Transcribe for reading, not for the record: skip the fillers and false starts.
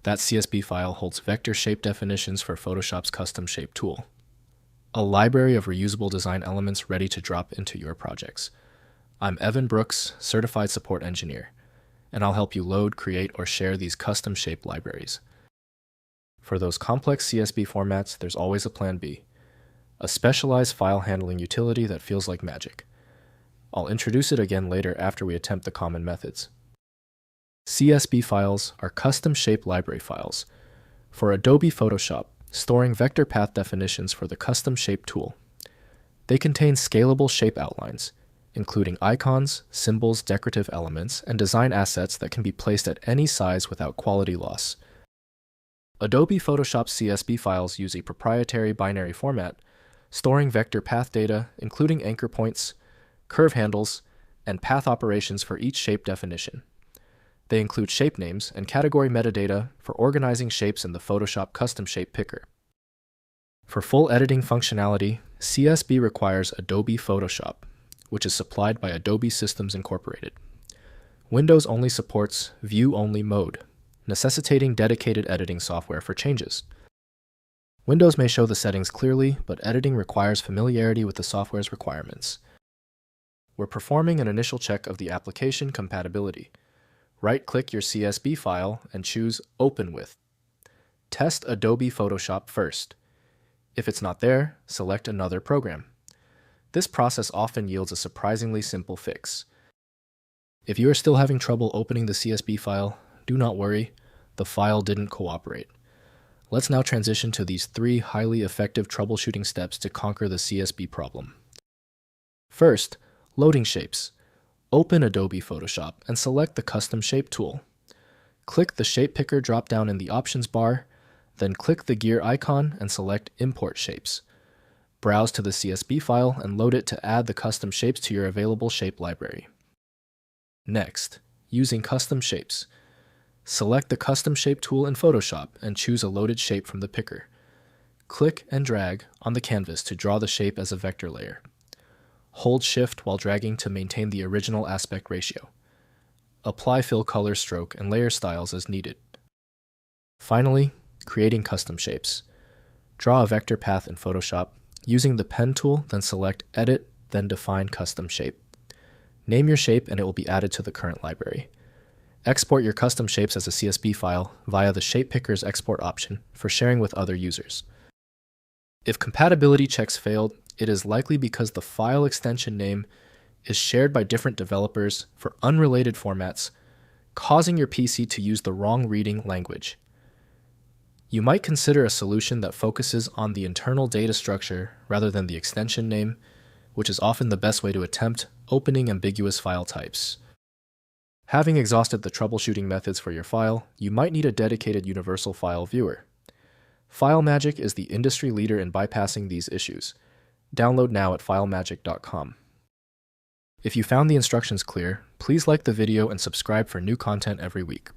That CSB file holds vector shape definitions for Photoshop's custom shape tool, a library of reusable design elements ready to drop into your projects. I'm Evan Brooks, Certified Support Engineer, and I'll help you load, create, or share these custom shape libraries. For those complex CSB formats, there's always a plan B, a specialized file handling utility that feels like magic. I'll introduce it again later after we attempt the common methods. CSB files are custom shape library files for Adobe Photoshop, storing vector path definitions for the custom shape tool. They contain scalable shape outlines, including icons, symbols, decorative elements, and design assets that can be placed at any size without quality loss. Adobe Photoshop CSB files use a proprietary binary format, storing vector path data, including anchor points, curve handles, and path operations for each shape definition. They include shape names and category metadata for organizing shapes in the Photoshop Custom Shape Picker. For full editing functionality, CSB requires Adobe Photoshop, which is supplied by Adobe Systems Incorporated. Windows only supports view-only mode, necessitating dedicated editing software for changes. Windows may show the settings clearly, but editing requires familiarity with the software's requirements. We're performing an initial check of the application compatibility. Right-click your CSB file and choose Open With. Test Adobe Photoshop first. If it's not there, select another program. This process often yields a surprisingly simple fix. If you are still having trouble opening the CSB file, do not worry, the file didn't cooperate. Let's now transition to these 3 highly effective troubleshooting steps to conquer the CSB problem. First, loading shapes. Open Adobe Photoshop and select the Custom Shape tool. Click the Shape Picker drop-down in the Options bar, then click the gear icon and select Import Shapes. Browse to the CSB file and load it to add the custom shapes to your available shape library. Next, using custom shapes. Select the Custom Shape tool in Photoshop and choose a loaded shape from the picker. Click and drag on the canvas to draw the shape as a vector layer. Hold Shift while dragging to maintain the original aspect ratio. Apply fill color, stroke, and layer styles as needed. Finally, creating custom shapes. Draw a vector path in Photoshop. Using the pen tool, then select Edit, then define custom shape. Name your shape and it will be added to the current library. Export your custom shapes as a CSB file via the Shape Picker's export option for sharing with other users. If compatibility checks failed, it is likely because the file extension name is shared by different developers for unrelated formats, causing your PC to use the wrong reading language. You might consider a solution that focuses on the internal data structure rather than the extension name, which is often the best way to attempt opening ambiguous file types. Having exhausted the troubleshooting methods for your file, you might need a dedicated universal file viewer. FileMagick is the industry leader in bypassing these issues. Download now at filemagick.com. If you found the instructions clear, please like the video and subscribe for new content every week.